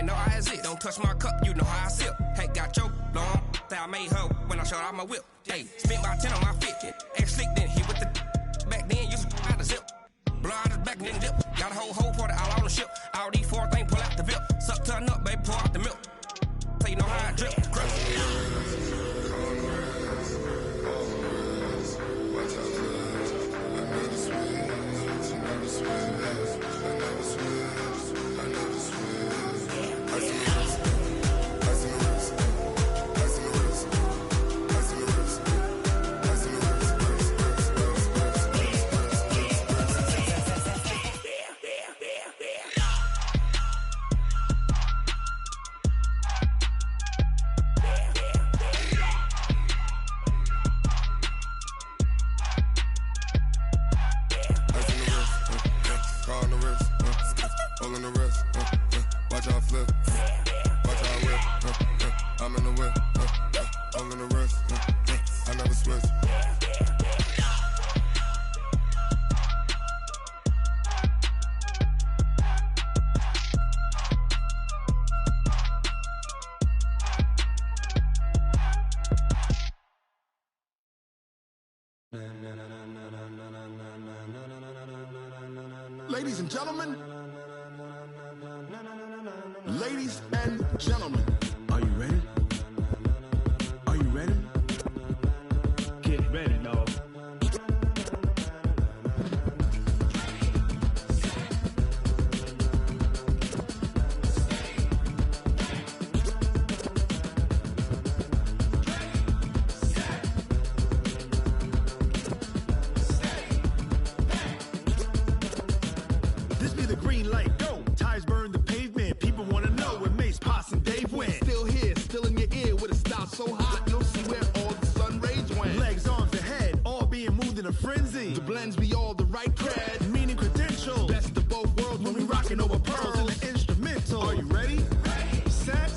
Yeah, know I exist. Don't touch my cup, you know how I sip. Hey, got your long. I made her when I showed out my whip. Hey, spent about 10 on my fit. Ex-slick, then hit with the back then, used to out the zip. Blow out his back, then dip. Got a whole party all on the ship. All these four things, pull out the VIP. Suck to a nut, baby, pour out the milk. So you know how I drip. Ladies and gentlemen, ladies and gentlemen, are you ready? Are you ready? Get ready, y'all. This be the green light, go. Tires burn the pavement. People want to know where Mace, Posse, and Dave went. Still here, still in your ear with a style so hot, you'll see where all the sun rays went. Legs, arms, and head, all being moved in a frenzy. The blends be all the right cred, meaning credentials. Best of both worlds when we rockin' over pearls in the instrumental. Are you ready? Set,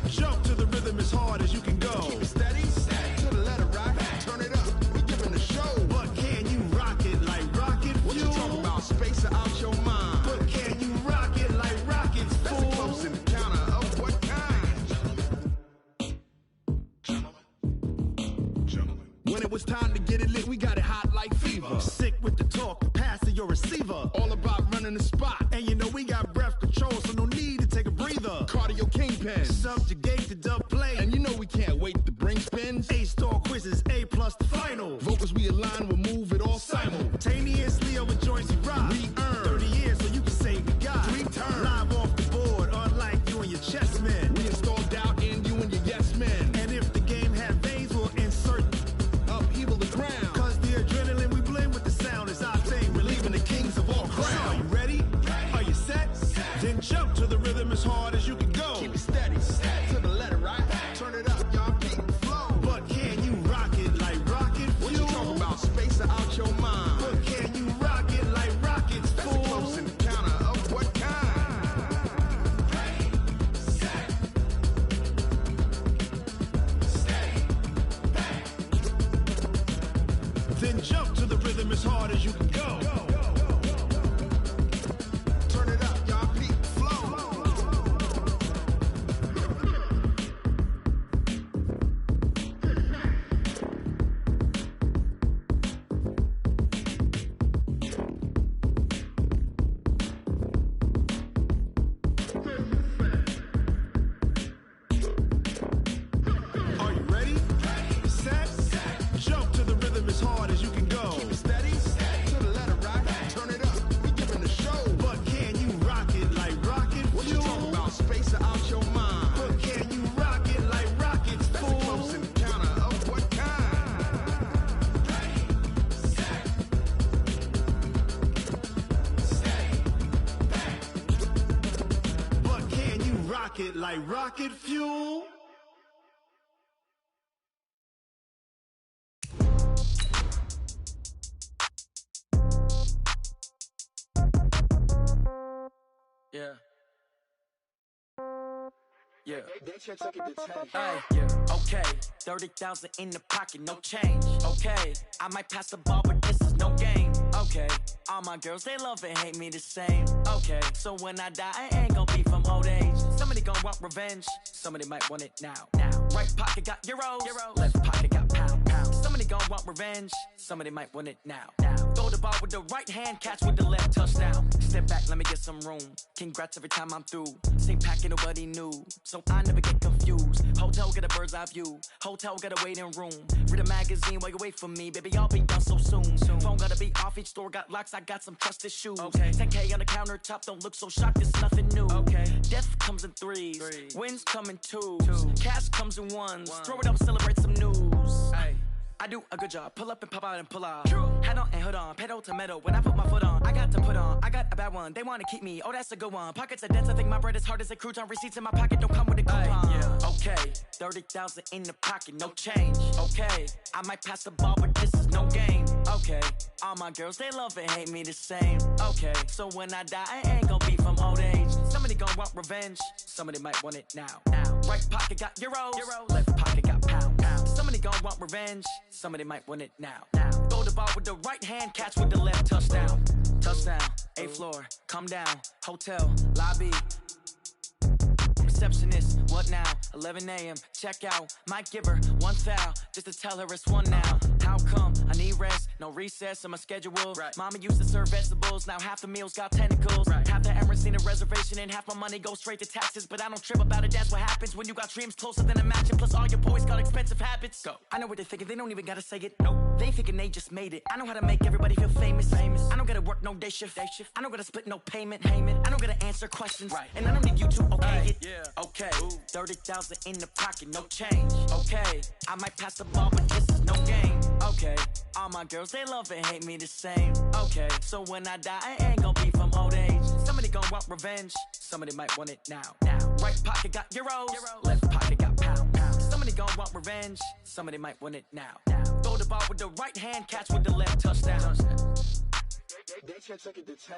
jump to the rhythm as hard as you can go. Keep it steady, to the letter rock, turn it up, we giving the show. But can you rock it like rocket fuel? What you talking about, space or out your mind? But can you rock it like rockets, fool? That's a close encounter of what kind? Gentlemen. When it was time to get it lit, we got it hot like fever. Sick with the talk, pass to your receiver. All about running the spot. And you know we got breath control, so no need to take a breather. Cardio kingpin, subjugate the dub play. And you know we can't wait to bring spins. A-star quizzes, A+ the final. Vocals we align, we'll move it all simultaneously over joints we rock. We earn 30 years, so you can say we got 3 turns. Live off the board, unlike you and your chess men. We install doubt in you and your yes men. And if the game had veins, we'll insert upheaval the ground. Cause the adrenaline we blend with the sound is our thing, relieving the kings of all crowns. So are you ready? Are you set? Then jump to the rhythm as hard as you can go. Keep it steady, to the letter right. Turn it up, y'all keep it flow. But can you rock it like rocket fuel? What you talking about, space or out your mind? But can you rock it like rockets, fool? That's a close encounter of what kind? Then jump to the rhythm as hard as you can go. Turn it up, y'all peak flow. Are you ready? Set, jump to the rhythm as hard as you can go. Keep it steady, to the letter rock. Turn it up, we giving the show. But can you rock it like rocket fuel? What you talking about, space or out your mind? But can you rock it like rockets, fool? That's a close encounter of what kind? But can you rock it like rocket fuel? Yeah. Yeah. They should take it to 10. Hey, yeah. Okay. 30,000 in the pocket, no change. Okay. I might pass the ball, but this is no game. Okay. All my girls, they love and hate me the same. Okay. So when I die, I ain't gonna be from old age. Somebody want revenge, somebody might want it now. Right pocket got euros, left pocket got pound. Somebody gon' want revenge, somebody might want it now. Throw the ball with the right hand, catch with the left, touchdown. Step back, let me get some room. Congrats every time I'm through. Same packet, nobody knew, so I never get confused. Hotel get a bird's eye view, hotel get a waiting room. Read a magazine while you wait for me, baby, I'll be done so soon. Phone gotta be off, each store got locks, I got some trusted shoes. 10K on the countertop, don't look so shocked, it's nothing new. Death comes in threes, wins come in twos, cash comes in ones. Throw it up, celebrate some news. I do a good job, pull up and pop out and pull off. Head on and hood on, pedal to metal. When I put my foot on, I got to put on. I got a bad one, they wanna keep me, oh that's a good one. Pockets are dense, I think my bread is hard as a crouton. Receipts in my pocket don't come with a coupon. Okay, 30,000 in the pocket, no change. Okay, I might pass the ball, but this is no game. Okay, all my girls, they love and hate me the same. Okay, so when I die, I ain't gon' be from old age. Somebody gon' want revenge, somebody might want it now. Right pocket got euros, left pocket got pound. Somebody gon' want revenge, somebody might want it now. Throw the ball with the right hand, catch with the left, touchdown. Touchdown, 8th floor, come down, hotel, lobby. Receptionist, what now? 11 a.m., check out. Might give her one foul, just to tell her it's one now. How come? I need rest, no recess in my schedule. Mama used to serve vegetables, now half the meals got tentacles. Half the Emirates need a reservation and half my money goes straight to taxes. But I don't trip about it, that's what happens when you got dreams closer than a match. And plus all your boys got expensive habits. Go. I know what they're thinking, they don't even gotta say it. Nope. They ain't thinking they just made it. I know how to make everybody feel famous. I don't gotta work no day shift. I don't gotta split no payment. I don't gotta answer questions. And I don't need you to okay it. Okay, 30,000 in the pocket, no change. Okay, I might pass the ball, but this is no game. Okay, all my girls, they love and hate me the same. Okay, so when I die, I ain't gon' be from old age. Somebody gon' want revenge, somebody might want it now. Right pocket got euros, left pocket got pound. Somebody gon' want revenge, somebody might want it now. Throw the ball with the right hand, catch with the left, touchdown. They can't take it to 10.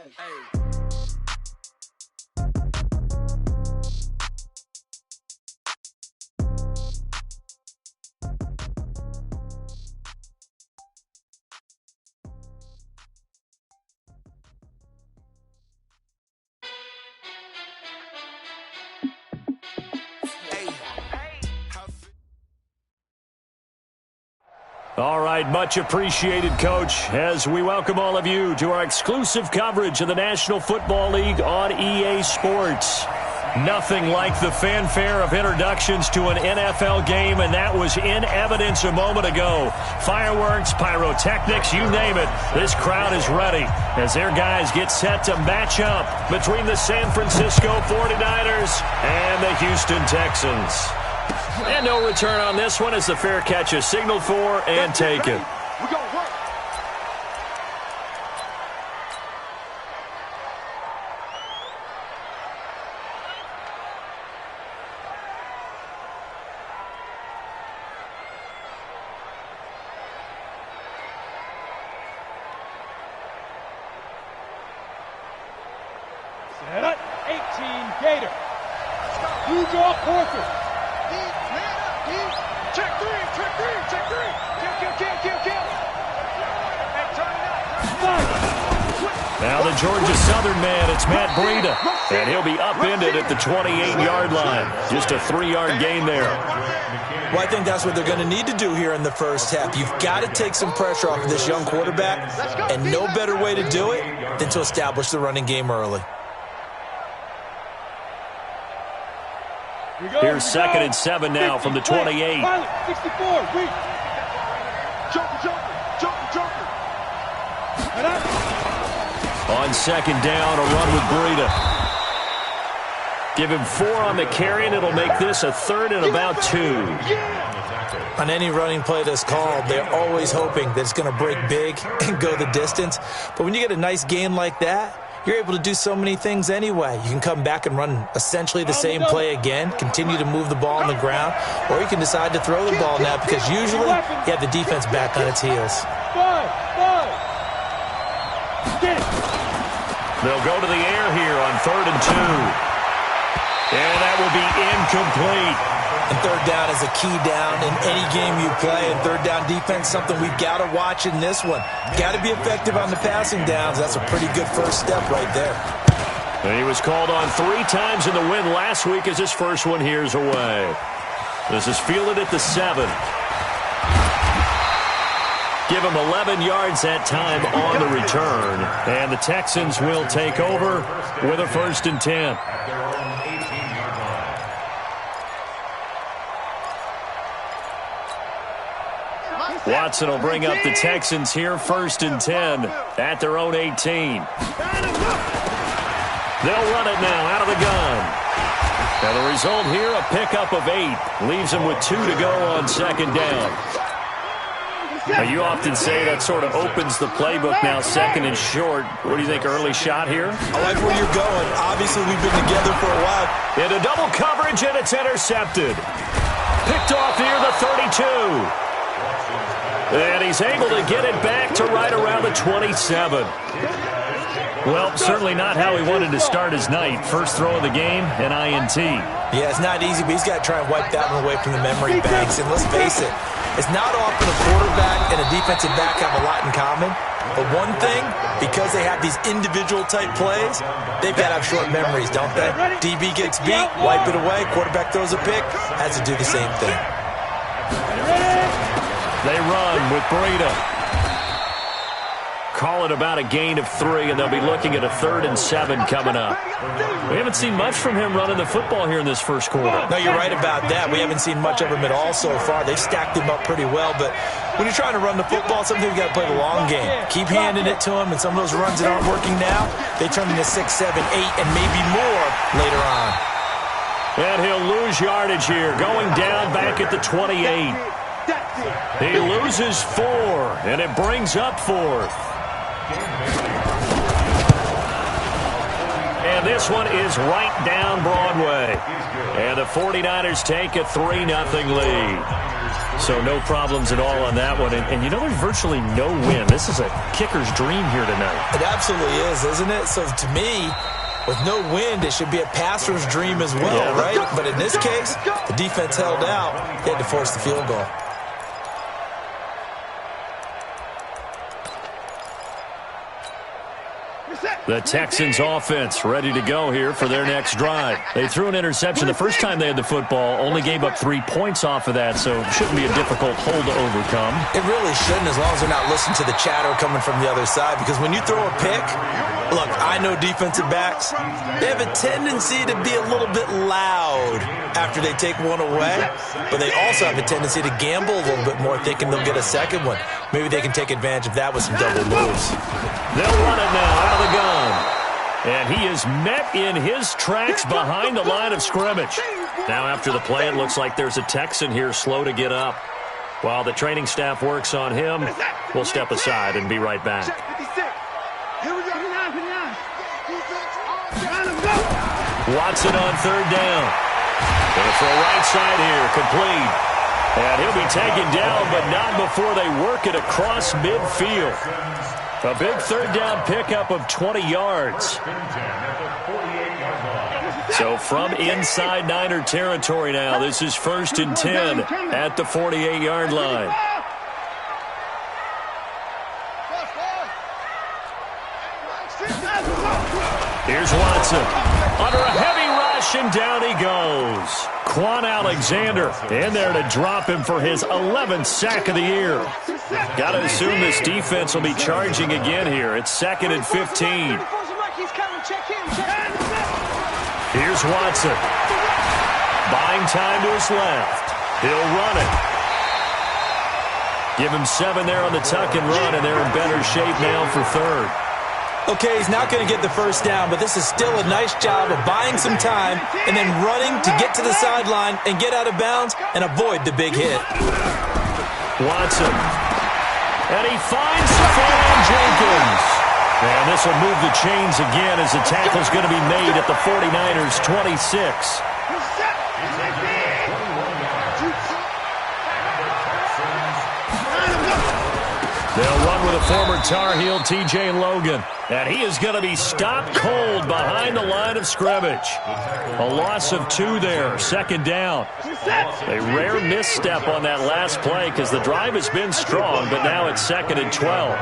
All right, much appreciated, Coach, as we welcome all of you to our exclusive coverage of the National Football League on EA Sports. Nothing like the fanfare of introductions to an NFL game, and that was in evidence a moment ago. Fireworks, pyrotechnics, you name it. This crowd is ready as their guys get set to match up between the San Francisco 49ers and the Houston Texans. And no return on this one as the fair catch is signaled for and taken. We gonna work. Set up, 18 Gator. You draw Porter. Check three, check three. Kill. Hey, turn it up. Now the Georgia Southern man, it's Matt Breida. And he'll be upended at the 28-yard line. Just a 3-yard gain there. Well, I think that's what they're going to need to do here in the first half. You've got to take some pressure off of this young quarterback, and no better way to do it than to establish the running game early. Here's 2nd and 7 now from the 28. 64, Joker. On 2nd down, a run with Breida. Give him 4 on the carry, and it'll make this a 3rd and about 2. On any running play that's called, they're always hoping that it's going to break big and go the distance. But when you get a nice gain like that, you're able to do so many things anyway. You can come back and run essentially the same play again, continue to move the ball on the ground, or you can decide to throw the ball now because usually you have the defense back on its heels. They'll go to the air here on 3rd and 2. And that will be incomplete. And 3rd down is a key down in any game you play. And 3rd down defense, something we've got to watch in this one. Got to be effective on the passing downs. That's a pretty good first step right there. And he was called on 3 times in the win last week as his first one here's away. This is fielded at the 7. Give him 11 yards that time on the return. And the Texans will take over with a 1st and 10. Watson will bring up the Texans here, 1st and 10 at their own 18. They'll run it now out of the gun. And the result here, a pickup of 8. Leaves them with 2 to go on 2nd down. Now, you often say that sort of opens the playbook now, 2nd and short. What do you think, early shot here? I like where you're going. Obviously, we've been together for a while. Into double coverage, and it's intercepted. Picked off near the 32. And he's able to get it back to right around the 27. Well, certainly not how he wanted to start his night. First throw of the game, an INT. Yeah, it's not easy, but he's got to try and wipe that one away from the memory banks. And let's face it, it's not often a quarterback and a defensive back have a lot in common. But one thing, because they have these individual type plays, they've got to have short memories, don't they? DB gets beat, wipe it away. Quarterback throws a pick, has to do the same thing. They run with Breida. Call it about a gain of 3, and they'll be looking at a 3rd and 7 coming up. We haven't seen much from him running the football here in this first quarter. No, you're right about that. We haven't seen much of him at all so far. They've stacked him up pretty well, but when you're trying to run the football, sometimes you've got to play the long game. Keep handing it to him, and some of those runs that aren't working now, they turn into 6, 7, 8, and maybe more later on. And he'll lose yardage here, going down back at the 28. He loses 4, and it brings up 4th. And this one is right down Broadway. And the 49ers take a 3-0 lead. So no problems at all on that one. And you know, there's virtually no win. This is a kicker's dream here tonight. It absolutely is, isn't it? So to me, with no wind, it should be a passer's dream as well, right? But in this case, the defense held out. They had to force the field goal. The Texans offense ready to go here for their next drive. They threw an interception the first time they had the football, only gave up 3 points off of that, so it shouldn't be a difficult hole to overcome. It really shouldn't, as long as they're not listening to the chatter coming from the other side, because when you throw a pick, look, I know defensive backs, they have a tendency to be a little bit loud after they take one away, but they also have a tendency to gamble a little bit more, thinking they'll get a second one. Maybe they can take advantage of that with some double moves. They'll run it now out of the gun. And he is met in his tracks behind the line of scrimmage. Now after the play, it looks like there's a Texan here slow to get up. While the training staff works on him, we'll step aside and be right back. Watson on 3rd down. Going for a right side here, complete. And he'll be taken down, but not before they work it across midfield. A big 3rd down pickup of 20 yards. So from inside Niner territory now, this is 1st and 10 at the 48-yard line. Here's Watson. Under a heavy rush, and down he goes. Quan Alexander in there to drop him for his 11th sack of the year. Got to assume this defense will be charging again here. It's 2nd and 15. Here's Watson. Buying time to his left. He'll run it. Give him 7 there on the tuck and run, and they're in better shape now for 3rd. Okay, he's not going to get the first down, but this is still a nice job of buying some time and then running to get to the sideline and get out of bounds and avoid the big hit. Watson. And he finds Stephon Jenkins. And this will move the chains again as the tackle's going to be made at the 49ers' 26. They'll run with a former Tar Heel, T.J. Logan. And he is going to be stopped cold behind the line of scrimmage. A loss of 2 there, 2nd down. A rare misstep on that last play because the drive has been strong, but now it's 2nd and 12.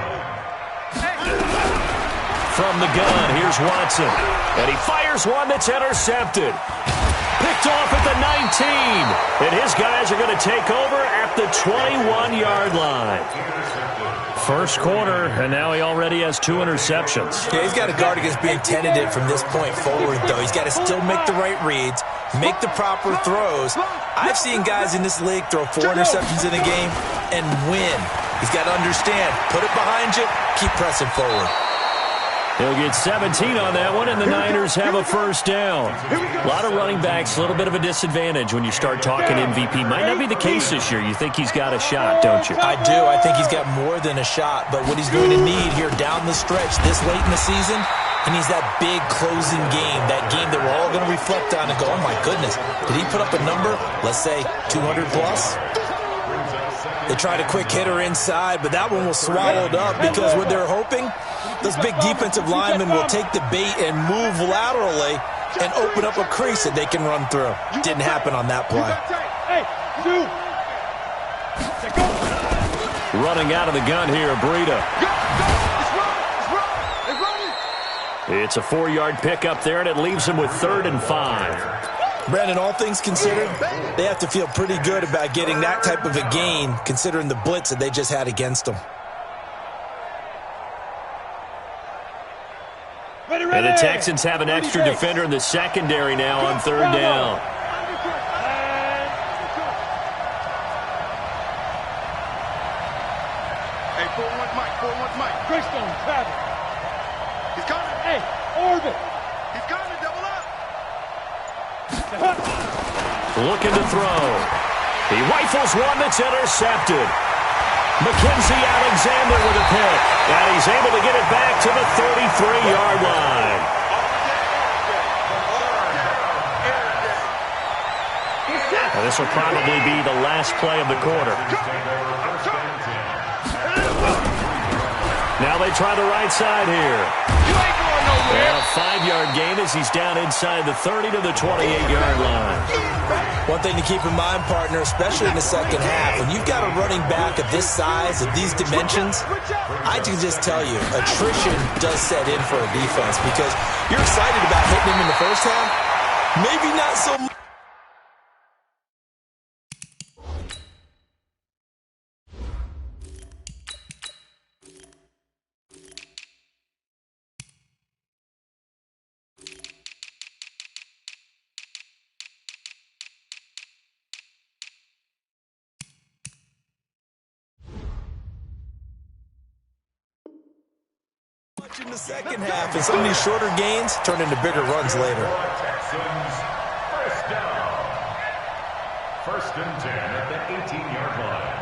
from the gun. Here's Watson. And he fires one that's intercepted. Picked off at the 19. And his guys are going to take over at the 21-yard line. First quarter, and now he already has 2 interceptions. Yeah, he's got to guard against being tentative from this point forward, though. He's got to still make the right reads, make the proper throws. I've seen guys in this league throw 4 interceptions in a game and win. He's got to understand, put it behind you, keep pressing forward. He'll get 17 on that one, and the Niners have a first down. A lot of running backs, a little bit of a disadvantage when you start talking MVP. Might not be the case this year. You think he's got a shot, don't you? I do. I think he's got more than a shot. But what he's going to need here down the stretch this late in the season, he needs that big closing game, that game that we're all going to reflect on and go, oh, my goodness, did he put up a number, let's say 200-plus? They tried a quick hitter inside, but that one was swallowed up because what they're hoping, those big defensive linemen will take the bait and move laterally and open up a crease that they can run through. Didn't happen on that play. Running out of the gun here, Breida. It's a 4-yard pickup there, and it leaves him with 3rd and 5. Brandon, all things considered, they have to feel pretty good about getting that type of a gain, considering the blitz that they just had against them. And the Texans have an extra defender in the secondary now on 3rd down. Hey, 4-1 Mike. Greystone, Travis. He's coming. Hey, Orbit. He's coming. Double up. Looking to throw. He rifles one that's intercepted. Mackenzie Alexander with a pick. And he's able to get it back to the 33-yard line. And this will probably be the last play of the quarter. Now they try the right side here. And a 5-yard gain as he's down inside the 30 to the 28-yard line. One thing to keep in mind, partner, especially in the second half, when you've got a running back of this size, of these dimensions, I can just tell you, attrition does set in for a defense because you're excited about hitting him in the first half. Maybe not so much. In the second half, and some of these shorter gains turn into bigger runs later. Texans, first down. 1st and 10 at the 18-yard line.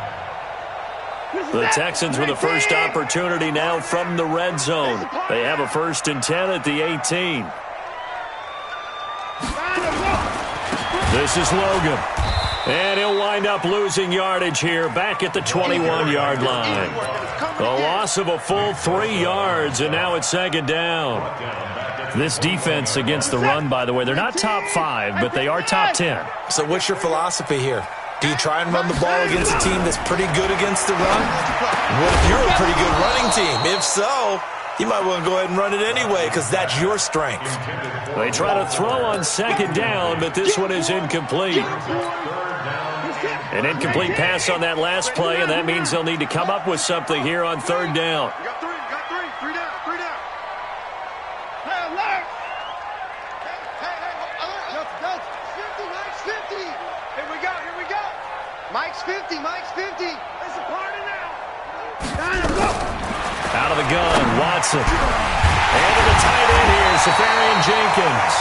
The Texans with the first opportunity now from the red zone. They have a 1st and 10 at the 18. This is Logan. And he'll wind up losing yardage here back at the 21-yard line. The loss of a full 3 yards, and now it's 2nd down. This defense against the run, by the way, they're not top 5, but they are top 10. So what's your philosophy here? Do you try and run the ball against a team that's pretty good against the run? What if you're a pretty good running team? If so, you might want to go ahead and run it anyway because that's your strength. They try to throw on 2nd down, but this one is incomplete. An incomplete pass on that last play, and that means they'll need to come up with something here on 3rd down. You got 3. Three down. Hey, alert! Hey, alert! 50, Mike's 50. Here we go. Mike's 50. It's a party now. Out of the gun, Watson. And to the tight end here, Safarian Jenkins.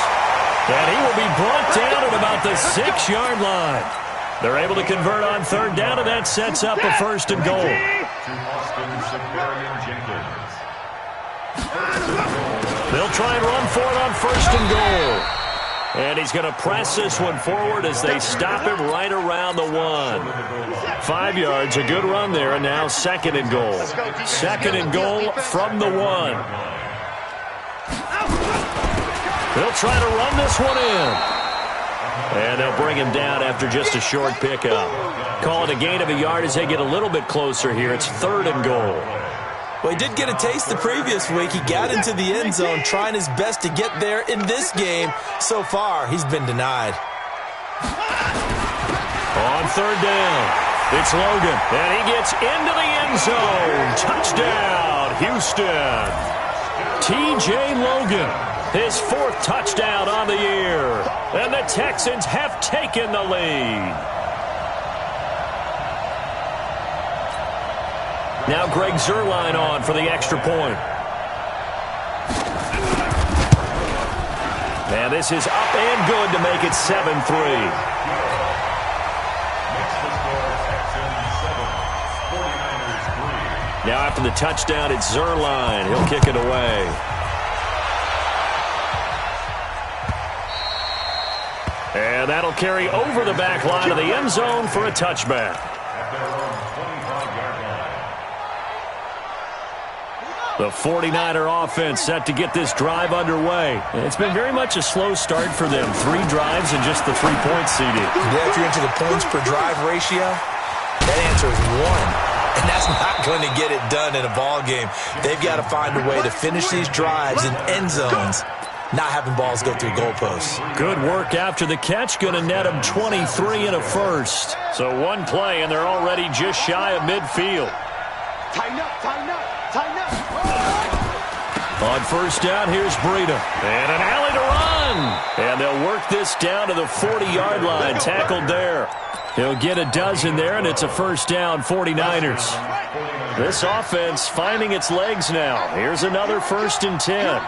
And he will be brought down at about the 6-yard line. They're able to convert on 3rd down, and that sets up a 1st and goal. They'll try and run for it on 1st and goal. And he's going to press this one forward as they stop him right around the 1. 5 yards, a good run there, and now 2nd and goal. 2nd and goal from the 1. They'll try to run this one in. And they'll bring him down after just a short pickup. Call it a gain of a yard as they get a little bit closer here. It's 3rd and goal. Well, he did get a taste the previous week. He got into the end zone trying his best to get there in this game. So far, he's been denied. On third down, it's Logan, and he gets into the end zone. Touchdown, Houston. T.J. Logan, his 4th touchdown on the year. And the Texans have taken the lead. Now Greg Zuerlein on for the extra point. And this is up and good to make it 7-3. Now after the touchdown, it's Zuerlein. He'll kick it away. And that'll carry over the back line of the end zone for a touchback. The 49er offense set to get this drive underway. It's been very much a slow start for them. 3 drives and just the 3 points CD. Yeah, if you're into the points per drive ratio, that answer is 1. And that's not going to get it done in a ball game. They've got to find a way to finish these drives in end zones, not having balls go through goalposts. Good work after the catch. Going to net them 23 and a first. So 1 play, and they're already just shy of midfield. Tighten up, tighten up, tighten up. On first down, here's Breida. And an alley to run. And they'll work this down to the 40-yard line. Tackled there. He'll get a dozen there, and it's a first down, 49ers. This offense finding its legs now. Here's another 1st and 10.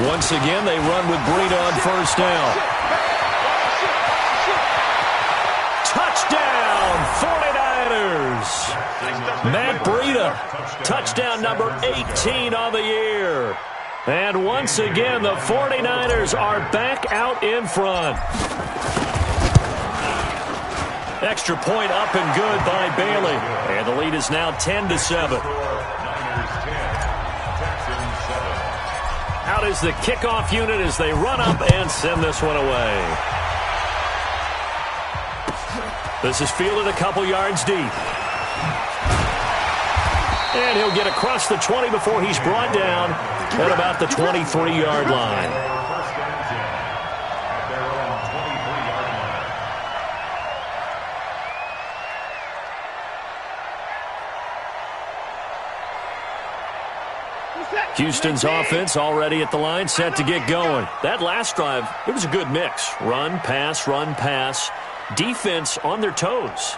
Once again, they run with Breida on first down. Touchdown, 49ers. Matt Breida, touchdown number 18 on the year. And once again, the 49ers are back out in front. Extra point up and good by Bailey. And the lead is now 10-7. Out is the kickoff unit as they run up and send this one away. This is fielded a couple yards deep. And he'll get across the 20 before he's brought down at about the 23-yard line. Houston's offense already at the line, set to get going. That last drive, it was a good mix. Run, pass, defense on their toes.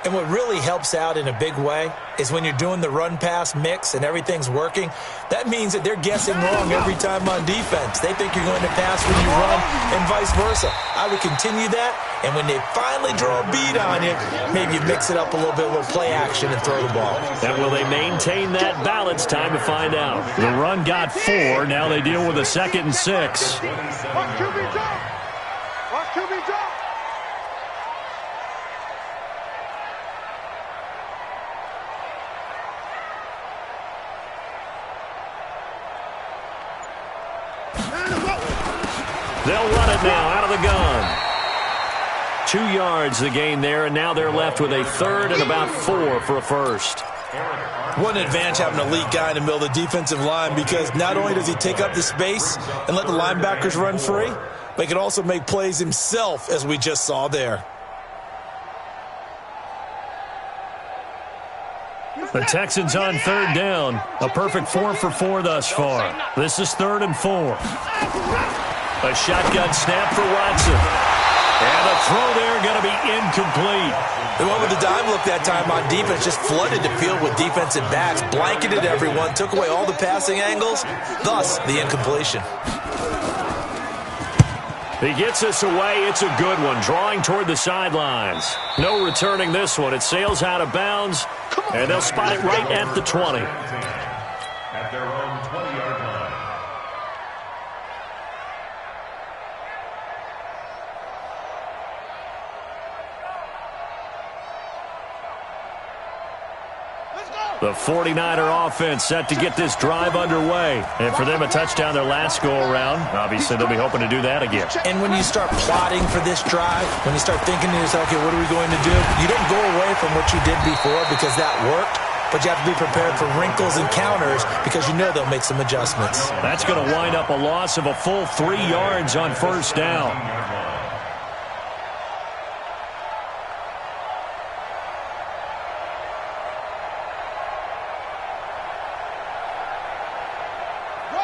And what really helps out in a big way is when you're doing the run-pass mix and everything's working, that means that they're guessing wrong every time on defense. They think you're going to pass when you run and vice versa. I would continue that, and when they finally draw a beat on you, maybe you mix it up a little bit, a little play action, and throw the ball. And will they maintain that balance? Time to find out. The run got 4. Now they deal with a 2nd and 6. Watch QB drop. Watch QB drop. They'll run it now out of the gun. 2 yards the gain there, and now they're left with a 3rd and about 4 for a first. What an advantage having an elite guy in the middle of the defensive line, because not only does he take up the space and let the linebackers run free, but he can also make plays himself, as we just saw there. The Texans on 3rd down. A perfect 4 for 4 thus far. This is 3rd and 4. A shotgun snap for Watson. And the throw there going to be incomplete. The one with the dime look that time on defense just flooded the field with defensive backs, blanketed everyone, took away all the passing angles, thus the incompletion. He gets this away. It's a good one, drawing toward the sidelines. No returning this one. It sails out of bounds, and they'll spot it right at the 20. At their own 20-yard line. The 49er offense set to get this drive underway. And for them, a touchdown their last go-around. Obviously, they'll be hoping to do that again. And when you start plotting for this drive, when you start thinking to yourself, okay, what are we going to do? You don't go away from what you did before because that worked, but you have to be prepared for wrinkles and counters because you know they'll make some adjustments. That's going to wind up a loss of a full 3 yards on first down.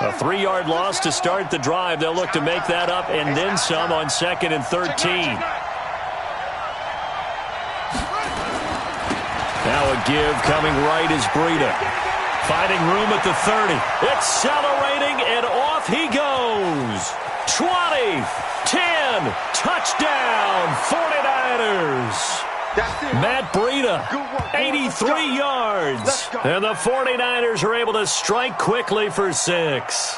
A 3-yard loss to start the drive. They'll look to make that up and then some on 2nd and 13. Now a give coming right is Breida. Finding room at the 30. Accelerating, and off he goes. 20, 10, touchdown, 49ers. Matt Breida, 83 yards. And the 49ers are able to strike quickly for 6.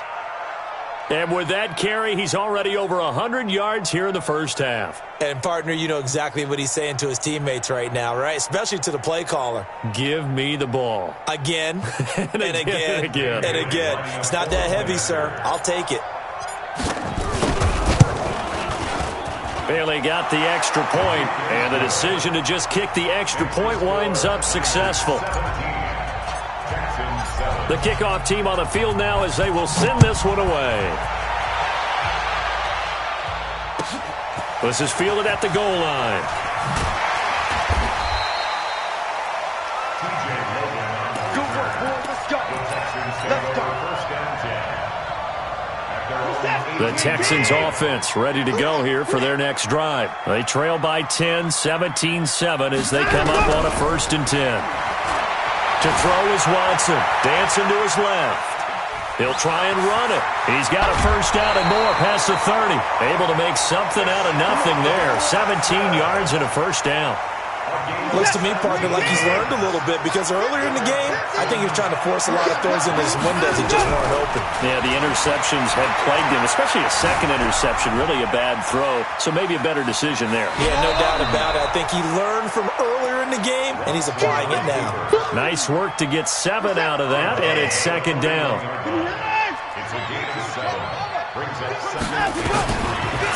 And with that carry, he's already over 100 yards here in the first half. And, partner, you know exactly what he's saying to his teammates right now, right? Especially to the play caller. Give me the ball. Again, and again, and again. It's not that heavy, sir. I'll take it. Bailey got the extra point, and the decision to just kick the extra point winds up successful. The kickoff team on the field now as they will send this one away. This is fielded at the goal line. Good work, boys. Let's go. Let's go. The Texans offense ready to go here for their next drive. They trail by 10, 17-7 as they come up on a 1st and 10. To throw is Watson. Dancing to his left. He'll try and run it. He's got a 1st down and more past the 30. Able to make something out of nothing there. 17 yards and a 1st down. Looks to me, partner, like he's learned a little bit because earlier in the game, I think he was trying to force a lot of throws into his windows that just weren't open. Yeah, the interceptions had plagued him, especially a second interception, really a bad throw, so maybe a better decision there. Yeah, no doubt about it. I think he learned from earlier in the game, and he's applying it now. Nice work to get 7 out of that, and it's 2nd down. It's a gain of 7. Brings up 2nd.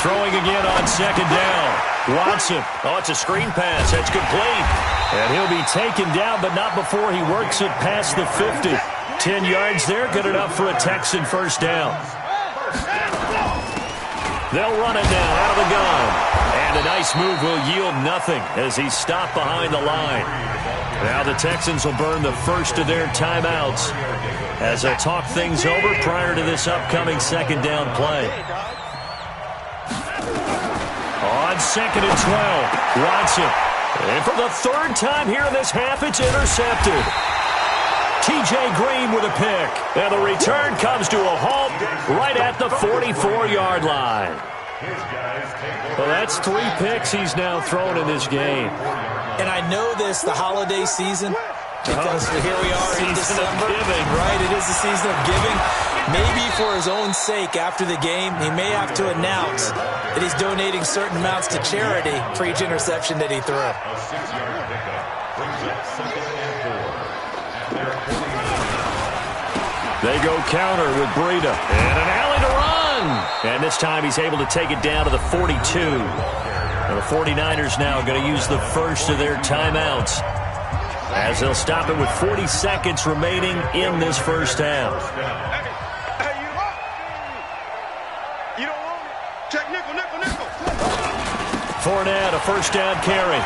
Throwing again on 2nd down. Watson. Oh, it's a screen pass. That's complete. And he'll be taken down, but not before he works it past the 50. 10 yards there, good enough for a Texan 1st down. They'll run it now out of the gun. And a nice move will yield nothing as he's stopped behind the line. Now the Texans will burn the first of their timeouts as they'll talk things over prior to this upcoming 2nd down play. On 2nd and 12, Watson. And for the 3rd time here in this half, it's intercepted. T.J. Green with a pick. And the return comes to a halt right at the 44-yard line. Well, that's 3 picks he's now thrown in this game. And I know this, the holiday season, because here we are in December. Right, it is the season of giving. Maybe for his own sake, after the game, he may have to announce that he's donating certain amounts to charity for each interception that he threw. A 6-yard pickup brings up 2nd and 4. They go counter with Breida. And an alley to run. And this time he's able to take it down to the 42. And the 49ers now going to use the first of their timeouts as they'll stop it with 40 seconds remaining in this first half. Fournette, a 1st down carry.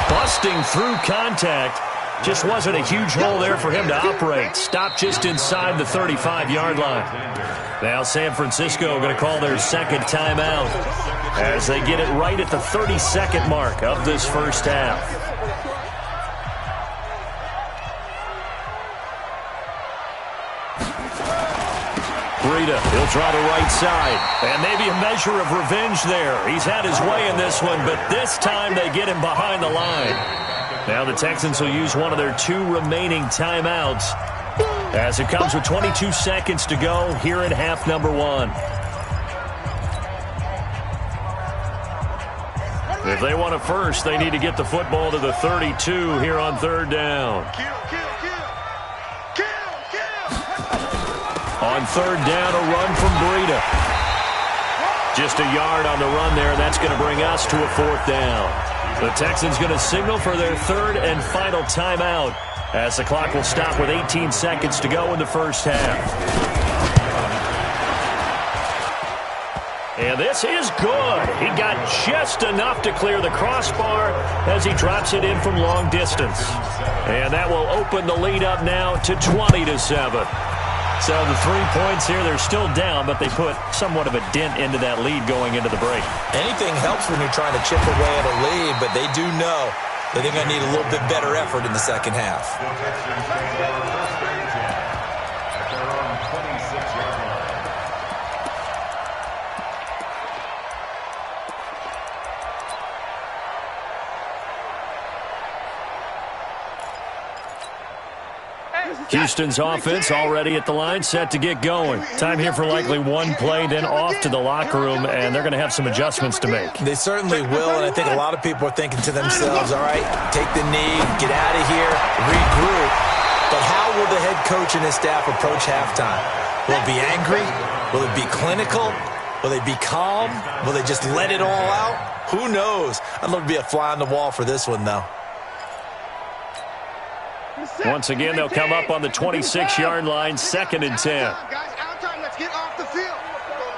Busting through contact. Just wasn't a huge hole there for him to operate. Stopped just inside the 35-yard line. Now San Francisco going to call their 2nd timeout as they get it right at the 30-second mark of this first half. Breida, he'll try the right side. And maybe a measure of revenge there. He's had his way in this one, but this time they get him behind the line. Now the Texans will use one of their 2 remaining timeouts as it comes with 22 seconds to go here in half number 1. If they want a first, they need to get the football to the 32 here on 3rd down. On 3rd down, a run from Breida. Just a yard on the run there, and that's going to bring us to a 4th down. The Texans going to signal for their 3rd and final timeout as the clock will stop with 18 seconds to go in the first half. And this is good. He got just enough to clear the crossbar as he drops it in from long distance. And that will open the lead up now to 20-7. So the 3 points here, they're still down, but they put somewhat of a dent into that lead going into the break. Anything helps when you're trying to chip away at a lead, but they do know that they're going to need a little bit better effort in the second half. Houston's offense already at the line, set to get going. Time here for likely one play, then off to the locker room, and they're going to have some adjustments to make. They certainly will, and I think a lot of people are thinking to themselves, all right, take the knee, get out of here, regroup. But how will the head coach and his staff approach halftime? Will it be angry? Will it be clinical? Will they be calm? Will they just let it all out? Who knows? I'd love to be a fly on the wall for this one, though. Once again, they'll come up on the 26-yard line, 2nd and 10. Guys, our time. Let's get off the field.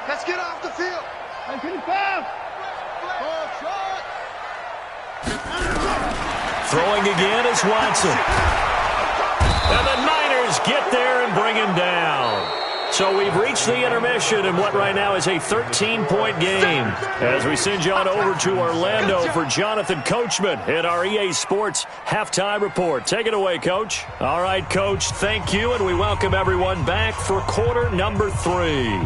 Let's get off the field. Throwing again is Watson. And the Niners get there and bring him down. So we've reached the intermission in what right now is a 13-point game as we send you on over to Orlando for Jonathan Coachman in our EA Sports Halftime Report. Take it away, Coach. All right, Coach, thank you, and we welcome everyone back for quarter number 3.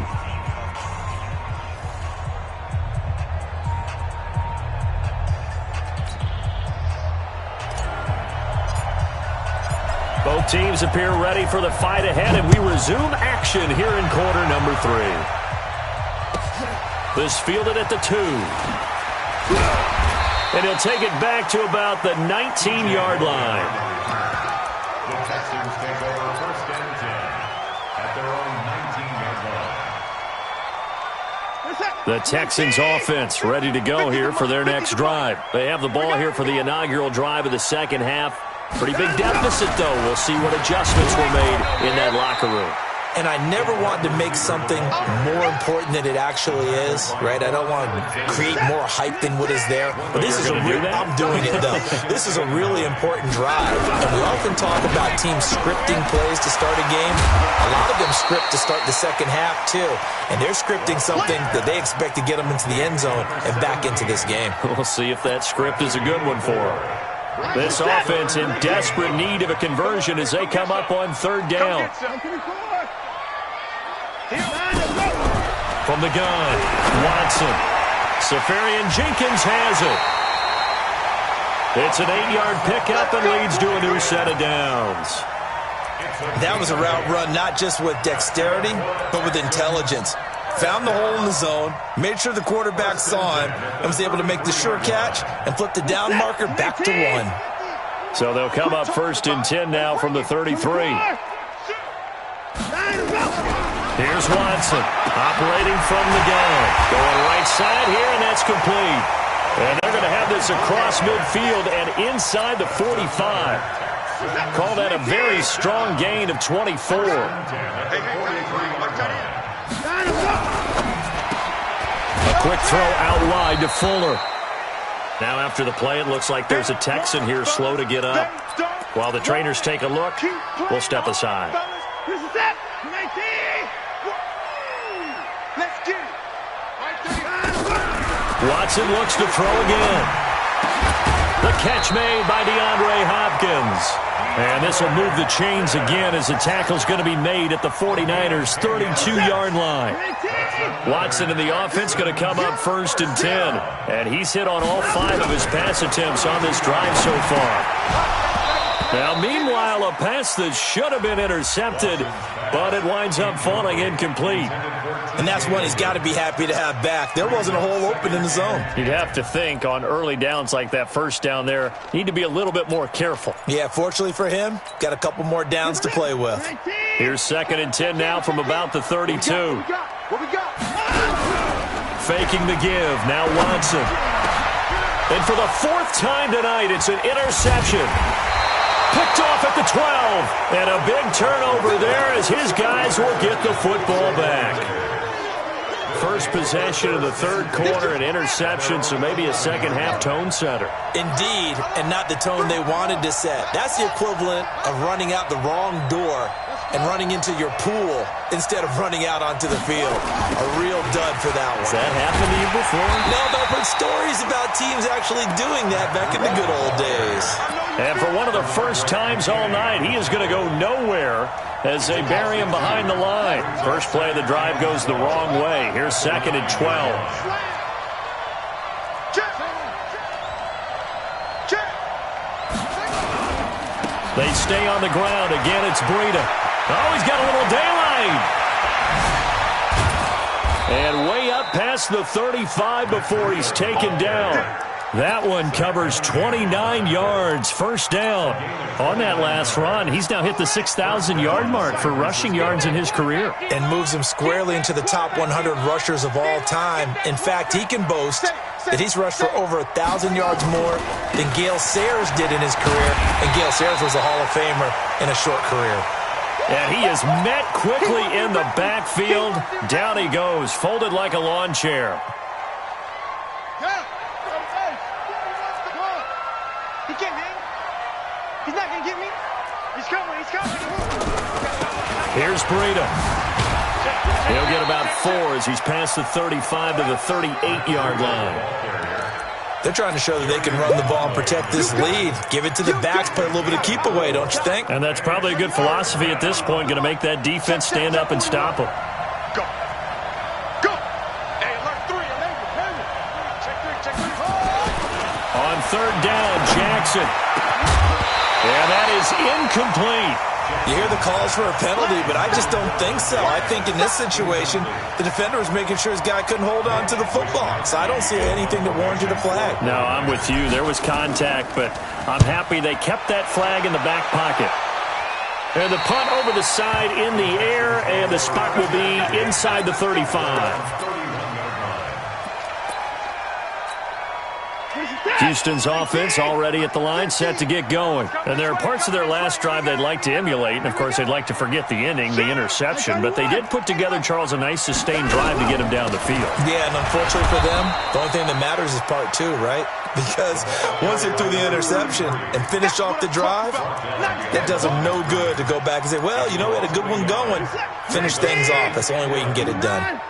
Both teams appear ready for the fight ahead, and we resume action here in quarter number 3. This fielded at the 2. And he'll take it back to about the 19-yard line. The Texans take over 1st and 10 at their own 19-yard line. The Texans offense ready to go here for their next drive. They have the ball here for the inaugural drive of the second half. Pretty big deficit, though. We'll see what adjustments were made in that locker room. And I never want to make something more important than it actually is, right? I don't want to create more hype than what is there. But this is I'm doing it, though. This is a really important drive. And we often talk about teams scripting plays to start a game. A lot of them script to start the second half, too. And they're scripting something that they expect to get them into the end zone and back into this game. We'll see if that script is a good one for them. This offense in desperate need of a conversion as they come up on 3rd down. From the gun, Watson. Safarian Jenkins has it. It's an 8-yard pickup and leads to a new set of downs. That was a route run not just with dexterity, but with intelligence. Found the hole in the zone, made sure the quarterback saw him, and was able to make the sure catch and flip the down marker back to 1. So they'll come up 1st and 10 now from the 33. Here's Watson, operating from the gun. Going right side here, and that's complete. And they're going to have this across midfield and inside the 45. Call that a very strong gain of 24. A quick throw out wide to Fuller. Now after the play, it looks like there's a Texan here slow to get up. While the trainers take a look, we'll step aside. Watson looks to throw again. The catch made by DeAndre Hopkins. And this will move the chains again as the tackle's going to be made at the 49ers' 32-yard line. Watson in the offense going to come up 1st and 10. And he's hit on all 5 of his pass attempts on this drive so far. Now, meanwhile, a pass that should have been intercepted, but it winds up falling incomplete. And that's one he's got to be happy to have back. There wasn't a hole open in the zone. You'd have to think on early downs like that first down there, need to be a little bit more careful. Yeah, fortunately for him, got a couple more downs to play with. Here's 2nd and 10 now from about the 32. faking the give. Now Watson. And for the fourth time tonight, it's an interception. Picked off at the 12. And a big turnover there as his guys will get the football back. First possession of the third quarter, an interception, so maybe a second-half tone setter. Indeed, and not the tone they wanted to set. That's the equivalent of running out the wrong door and running into your pool instead of running out onto the field. A real dud for that one. Has that happened to you before? No, but I've heard stories about teams actually doing that back in the good old days. And for one of the first times all night, he is going to go nowhere as they bury him behind the line. First play of the drive goes the wrong way. Here's 2nd and 12. They stay on the ground. Again, it's Breida. Oh, he's got a little daylight. And way up past the 35 before he's taken down. That one covers 29 yards. First down. On that last run, he's now hit the 6,000-yard mark for rushing yards in his career. And moves him squarely into the top 100 rushers of all time. In fact, he can boast that he's rushed for over 1,000 yards more than Gale Sayers did in his career. And Gale Sayers was a Hall of Famer in a short career. And he is met quickly in the backfield. Down he goes, folded like a lawn chair. He can't, man. He's not going to get me. He's coming. He's coming. Here's Breida. He'll get about 4 as he's past the 35 to the 38-yard line. They're trying to show that they can run the ball and protect this lead. Give it to the backs, play a little bit of keep away, don't you think? And that's probably a good philosophy at this point, going to make that defense stand up and stop them. Go. Go. Hey, alert 3. Check 3. On third down, Jackson. And that is incomplete. You hear the calls for a penalty, but I just don't think so. I think in this situation, the defender was making sure his guy couldn't hold on to the football. So I don't see anything that warranted a flag. No, I'm with you. There was contact, but I'm happy they kept that flag in the back pocket. And the punt over the side in the air, and the spot will be inside the 35. Houston's offense already at the line, set to get going. And there are parts of their last drive they'd like to emulate. And, of course, they'd like to forget the ending, the interception. But they did put together, Charles, a nice sustained drive to get him down the field. Yeah, and unfortunately for them, the only thing that matters is part 2, right? Because once they threw the interception and finished off the drive, that does them no good to go back and say, well, you know, we had a good one going. Finish things off. That's the only way you can get it done.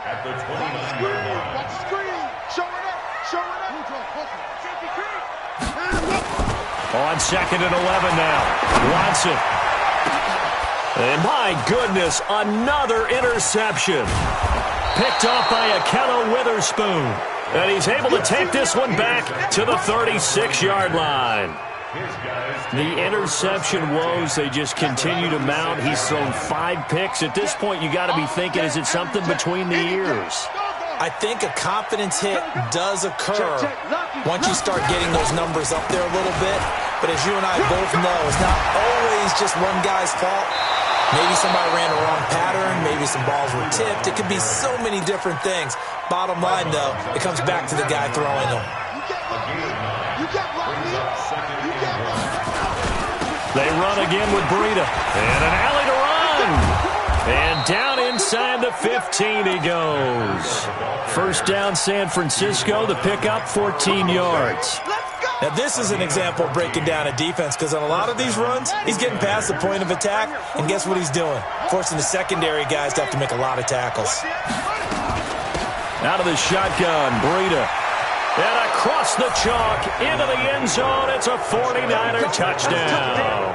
On 2nd and 11 now. Watson. And my goodness, another interception. Picked off by Akello Witherspoon. And he's able to take this one back to the 36-yard line. The interception woes, they just continue to mount. He's thrown 5 picks. At this point, you got to be thinking, is it something between the ears? I think a confidence hit does occur once you start getting those numbers up there a little bit. But as you and I both know, it's not always just one guy's fault. Maybe somebody ran the wrong pattern. Maybe some balls were tipped. It could be so many different things. Bottom line, though, it comes back to the guy throwing them. They run again with Breida. And an alley to run. And down inside the 15 he goes. First down, San Francisco. The pickup, 14 yards. Now, this is an example of breaking down a defense because on a lot of these runs, he's getting past the point of attack, and guess what he's doing? Forcing the secondary guys to have to make a lot of tackles. Out of the shotgun, Breida. And across the chalk, into the end zone. It's a 49er touchdown.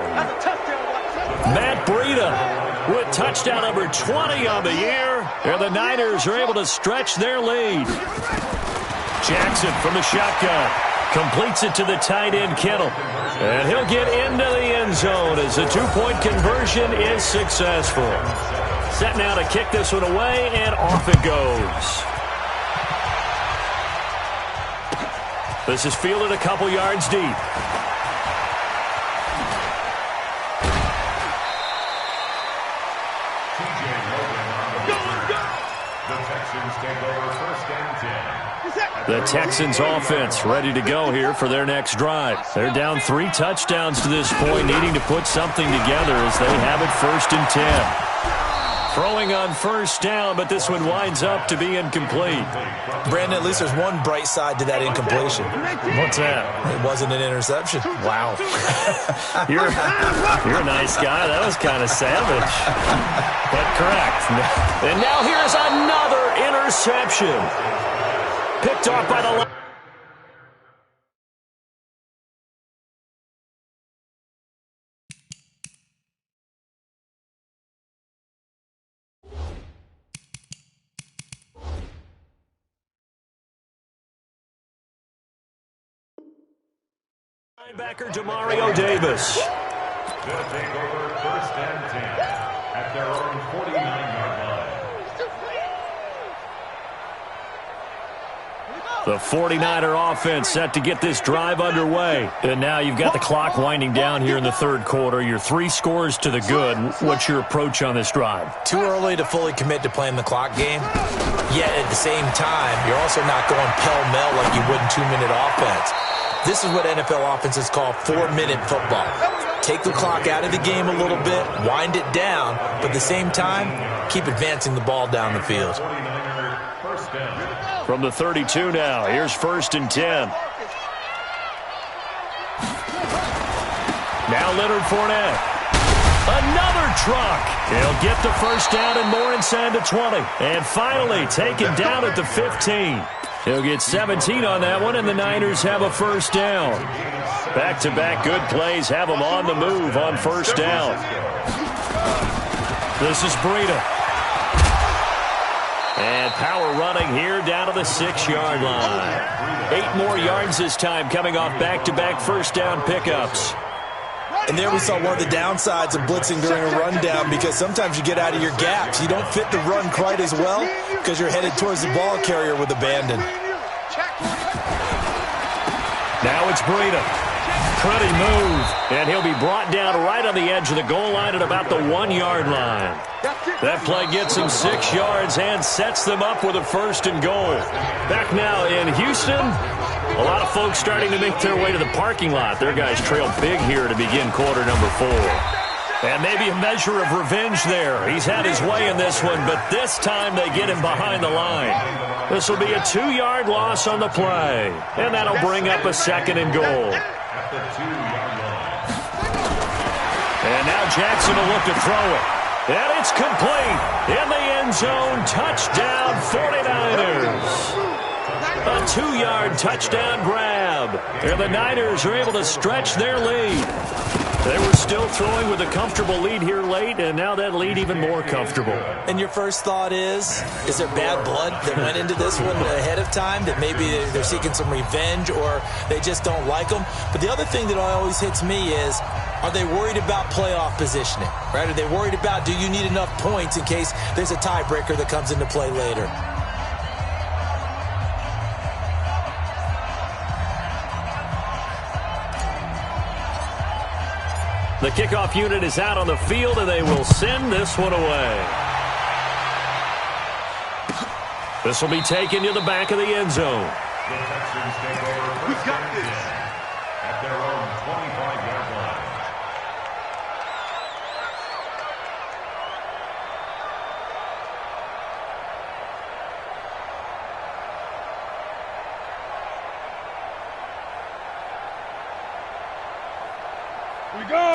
Matt Breida with touchdown number 20 on the year. And the Niners are able to stretch their lead. Jackson from the shotgun. Completes it to the tight end, Kittle. And he'll get into the end zone as the 2-point conversion is successful. Set now to kick this one away, and off it goes. This is fielded a couple yards deep. take over 1st and 10. The Texans offense ready to go here for their next drive. They're down 3 touchdowns to this point, needing to put something together as they have it 1st and 10. Throwing on 1st down, but this one winds up to be incomplete. Brandon, at least there's one bright side to that incompletion. What's that? It wasn't an interception. Wow. You're a nice guy. That was kind of savage. But correct. And now here's another interception. Picked off by the linebacker Demario Davis. They'll take over 1st and 10 at their own 49-yard line. The 49er offense set to get this drive underway. And now you've got the clock winding down here in the 3rd quarter. You're 3 scores to the good. What's your approach on this drive? Too early to fully commit to playing the clock game. Yet at the same time, you're also not going pell-mell like you would in 2-minute offense. This is what NFL offenses call 4-minute football. Take the clock out of the game a little bit, wind it down, but at the same time, keep advancing the ball down the field. From the 32 now, here's 1st and 10. Now Leonard Fournette. Another truck. He'll get the 1st down and more inside the 20. And finally taken down at the 15. He'll get 17 on that one, and the Niners have a 1st down. Back-to-back good plays have them on the move on 1st down. This is Breida. And power running here down to the 6-yard line. 8 more yards this time coming off back-to-back 1st down pickups. And there we saw one of the downsides of blitzing during a rundown, because sometimes you get out of your gaps. You don't fit the run quite as well because you're headed towards the ball carrier with abandon. Now it's Breida. Pretty move. And he'll be brought down right on the edge of the goal line at about the 1-yard line. That play gets him 6 yards and sets them up with a 1st and goal. Back now in Houston. A lot of folks starting to make their way to the parking lot. Their guys trail big here to begin quarter number 4. And maybe a measure of revenge there. He's had his way in this one, but this time they get him behind the line. This will be a 2-yard loss on the play. And that'll bring up a 2nd and goal. And now Jackson will look to throw it. And it's complete. In the end zone, touchdown 49ers. A 2-yard touchdown grab. And the Niners are able to stretch their lead. They were still throwing with a comfortable lead here late, and now that lead even more comfortable. And your first thought is there bad blood that went into this one ahead of time, that maybe they're seeking some revenge or they just don't like them? But the other thing that always hits me is, are they worried about playoff positioning? Right? Are they worried about, do you need enough points in case there's a tiebreaker that comes into play later? The kickoff unit is out on the field, and they will send this one away. This will be taken to the back of the end zone. The Texans take over 1st and 10 at their own 25-yard line.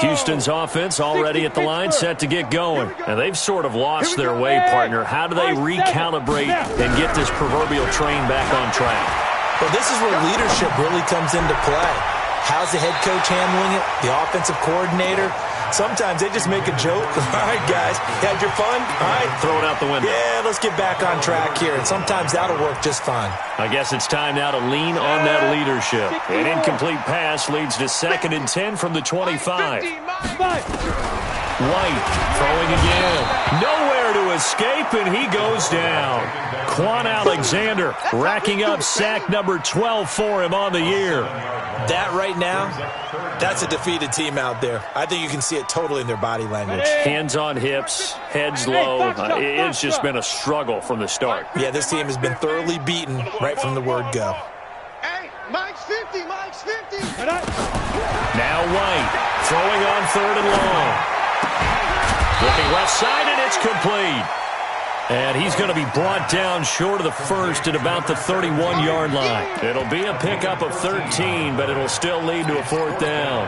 Houston's offense already at the line, set to get going. And they've sort of lost their way, partner. How do they recalibrate and get this proverbial train back on track? Well, this is where leadership really comes into play. How's the head coach handling it? The offensive coordinator? Sometimes they just make a joke. All right, guys, you had your fun? All right. Throw it out the window. Yeah, let's get back on track here. And sometimes that'll work just fine. I guess it's time now to lean on that leadership. An incomplete pass leads to 2nd and 10 from the 25. White throwing again. Nowhere there to escape, and he goes down. Quan Alexander racking up sack number 12 for him on the year. That right now, that's a defeated team out there. I think you can see it totally in their body language. Hands on hips, heads low. It's just been a struggle from the start. Yeah, this team has been thoroughly beaten right from the word go. Hey, Mike's 50, Mike's 50. Now White throwing on 3rd and long. Looking left side, and it's complete. And he's going to be brought down short of the first at about the 31-yard line. It'll be a pickup of 13, but it'll still lead to a 4th down.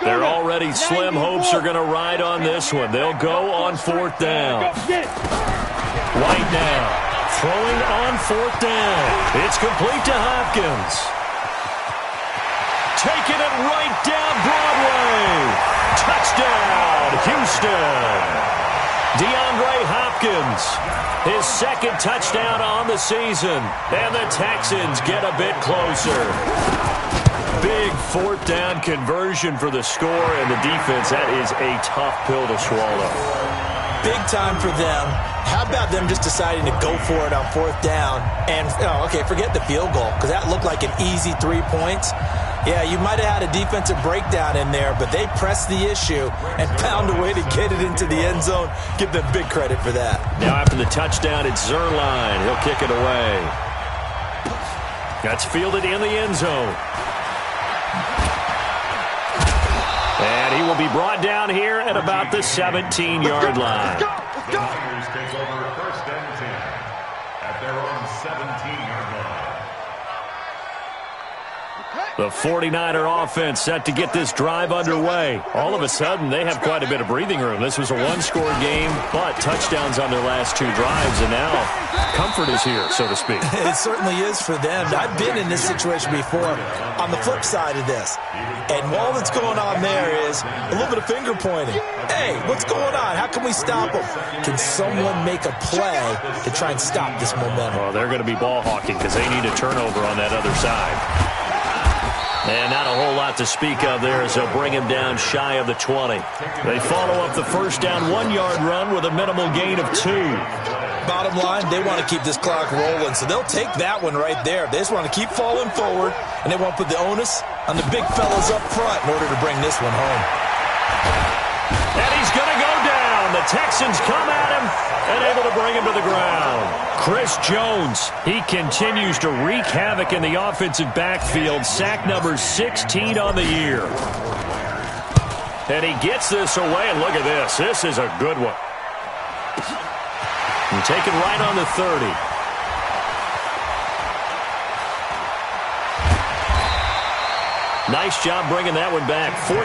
Their already slim hopes are going to ride on this one. They'll go on 4th down. White now throwing on 4th down. It's complete to Hopkins. Taking it right down Broadway. Touchdown, Houston. DeAndre Hopkins, his 2nd touchdown on the season, and the Texans get a bit closer. Big 4th down conversion for the score, and the defense, that is a tough pill to swallow. Big time for them. How about them just deciding to go for it on 4th down? And, okay, forget the field goal, because that looked like an easy 3 points. Yeah, you might have had a defensive breakdown in there, but they pressed the issue and found a way to get it into the end zone. Give them big credit for that. Now after the touchdown, it's Zerline. He'll kick it away. That's fielded in the end zone. And he will be brought down here at about the 17-yard line. Niners take over 1st and 10 at their own 17-yard line. The 49er offense set to get this drive underway. All of a sudden, they have quite a bit of breathing room. This was a 1-score game, but touchdowns on their last 2 drives, and now comfort is here, so to speak. It certainly is for them. I've been in this situation before on the flip side of this. And all that's going on there is a little bit of finger pointing. Hey, what's going on? How can we stop them? Can someone make a play to try and stop this momentum? Well, they're going to be ball hawking because they need a turnover on that other side. And not a whole lot to speak of there as they'll bring him down shy of the 20. They follow up the 1st down 1-yard run with a minimal gain of 2. Bottom line, they want to keep this clock rolling, so they'll take that one right there. They just want to keep falling forward, and they want to put the onus on the big fellas up front in order to bring this one home. And he's going to go down. The Texans come at him and able to bring him to the ground. Chris Jones, he continues to wreak havoc in the offensive backfield. Sack number 16 on the year. And he gets this away, and look at this. This is a good one. And taken right on the 30. Nice job bringing that one back. 14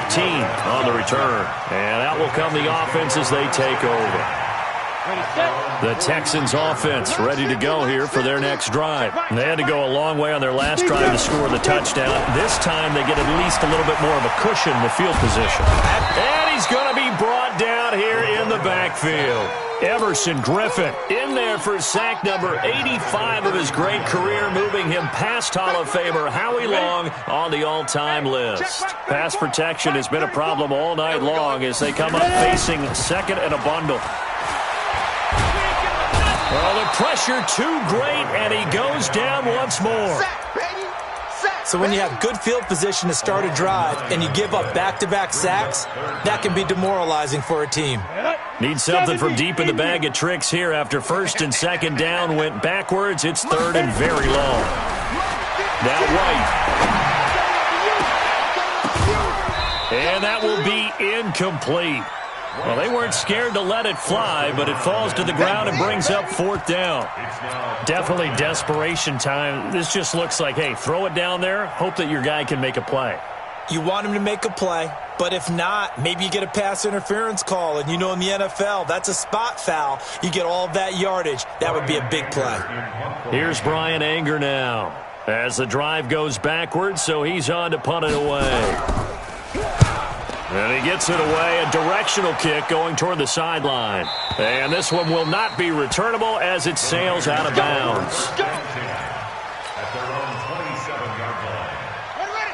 on the return. And that will come the offense as they take over. The Texans offense ready to go here for their next drive. They had to go a long way on their last drive to score the touchdown. This time they get at least a little bit more of a cushion in the field position. And he's going to be brought down here in the backfield. Everson Griffin in there for sack number 85 of his great career, moving him past Hall of Famer Howie Long on the all-time list. Pass protection has been a problem all night long as they come up facing 2nd and a bundle. Well, the pressure too great, and he goes down once more. So when you have good field position to start a drive and you give up back-to-back sacks, that can be demoralizing for a team. Need something from deep in the bag of tricks here after 1st and 2nd down went backwards. It's 3rd and very long. Now White. And that will be incomplete. Well, they weren't scared to let it fly, but it falls to the ground and brings up 4th down. Definitely desperation time. This just looks like, hey, throw it down there, hope that your guy can make a play. You want him to make a play, but if not, maybe you get a pass interference call, and you know in the NFL, that's a spot foul. You get all of that yardage. That would be a big play. Here's Brian Anger now as the drive goes backwards, so he's on to punt it away. And he gets it away, a directional kick going toward the sideline. And this one will not be returnable as it sails out of bounds.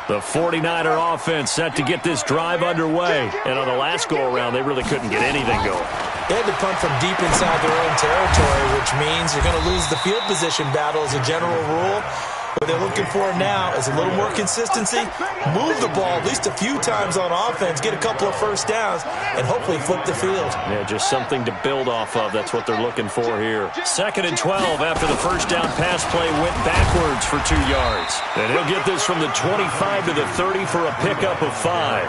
The 49er offense set to get this drive underway. And on the last go-around, they really couldn't get anything going. They had to punt from deep inside their own territory, which means you're going to lose the field position battle as a general rule. What they're looking for now is a little more consistency, move the ball at least a few times on offense, get a couple of first downs, and hopefully flip the field. Yeah, just something to build off of. That's what they're looking for here. 2nd and 12 after the first down pass play went backwards for 2 yards. And he'll get this from the 25 to the 30 for a pickup of 5.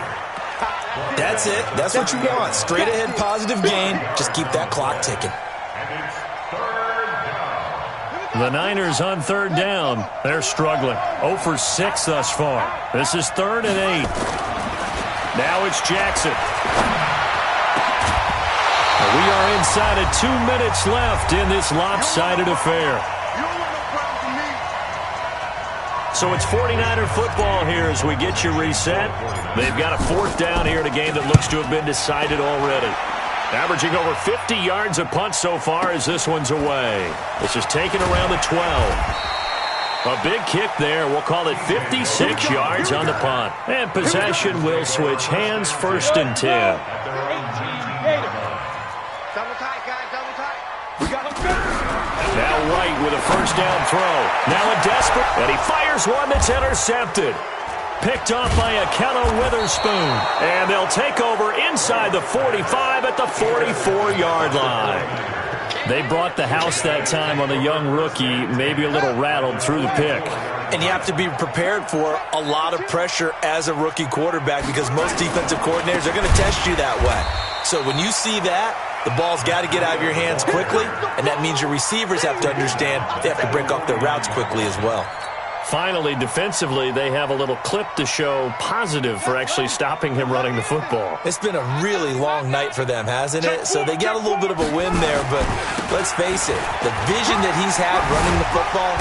That's it. That's what you want. Straight ahead positive gain. Just keep that clock ticking. The Niners on 3rd down. They're struggling. 0 for 6 thus far. This is 3rd and 8. Now it's Jackson. We are inside of 2 minutes left in this lopsided affair. So it's 49er football here as we get you reset. They've got a 4th down here in a game that looks to have been decided already. Averaging over 50 yards a punt so far as this one's away. This is taken around the 12. A big kick there. We'll call it 56 yards on the punt. And possession will switch hands, 1st and 10. Double tight, guys, double tight. Now Wright with a 1st down throw. Now a desperate, and he fires one that's intercepted. Picked off by Akello Witherspoon. And they'll take over inside the 45 at the 44-yard line. They brought the house that time on the young rookie, maybe a little rattled through the pick. And you have to be prepared for a lot of pressure as a rookie quarterback because most defensive coordinators are going to test you that way. So when you see that, the ball's got to get out of your hands quickly, and that means your receivers have to understand they have to break off their routes quickly as well. Finally, defensively, they have a little clip to show positive for actually stopping him running the football. It's been a really long night for them, hasn't it? So they got a little bit of a win there, but let's face it, the vision that he's had running the football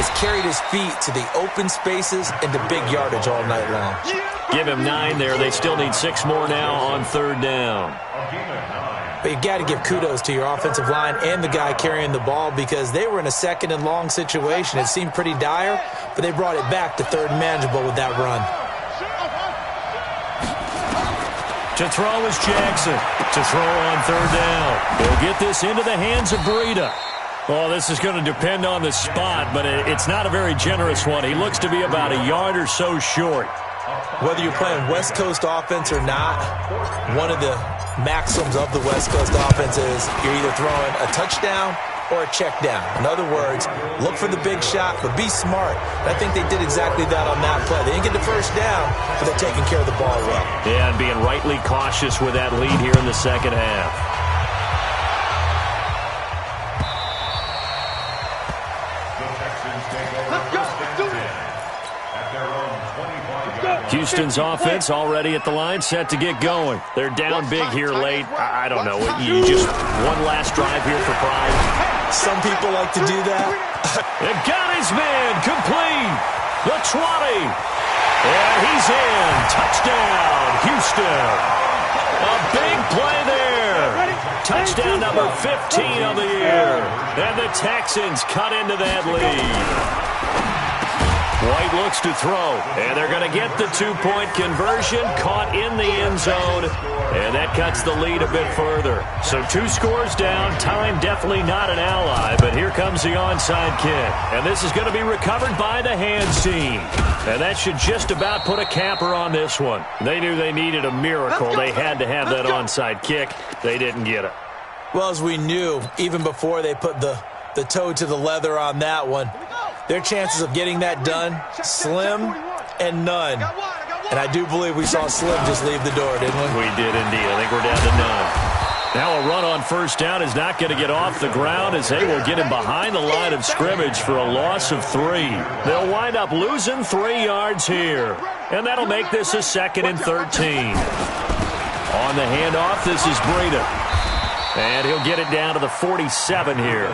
has carried his feet to the open spaces and to big yardage all night long. Give him 9 there. They still need 6 more now on 3rd down. But you got to give kudos to your offensive line and the guy carrying the ball because they were in a 2nd and long situation. It seemed pretty dire, but they brought it back to 3rd and manageable with that run. To throw is Jackson. To throw on 3rd down. They'll get this into the hands of Breida. Well, this is going to depend on the spot, but it's not a very generous one. He looks to be about a yard or so short. Whether you're playing West Coast offense or not, one of the maxims of the West Coast offense is you're either throwing a touchdown or a check down. In other words, look for the big shot, but be smart. And I think they did exactly that on that play. They didn't get the 1st down, but they're taking care of the ball well. Yeah, and being rightly cautious with that lead here in the 2nd half. Houston's offense already at the line, set to get going. They're down big here late. I don't know. You just one last drive here for pride. Some people like to do that. And got his man complete. The 20. And he's in. Touchdown, Houston. A big play there. Touchdown number 15 of the year. And the Texans cut into that lead. White looks to throw, and they're going to get the 2-point conversion, caught in the end zone, and that cuts the lead a bit further. So 2 scores down, time definitely not an ally, but here comes the onside kick, and this is going to be recovered by the hands team. And that should just about put a capper on this one. They knew they needed a miracle. They had to have that onside kick. They didn't get it. Well, as we knew, even before they put the toe to the leather on that one, their chances of getting that done, slim and none. And I do believe we saw Slim just leave the door, didn't we? We did indeed. I think we're down to none. Now a run on 1st down is not going to get off the ground as they will get him behind the line of scrimmage for a loss of 3. They'll wind up losing 3 yards here. And that'll make this a 2nd and 13. On the handoff, this is Breida. And he'll get it down to the 47 here.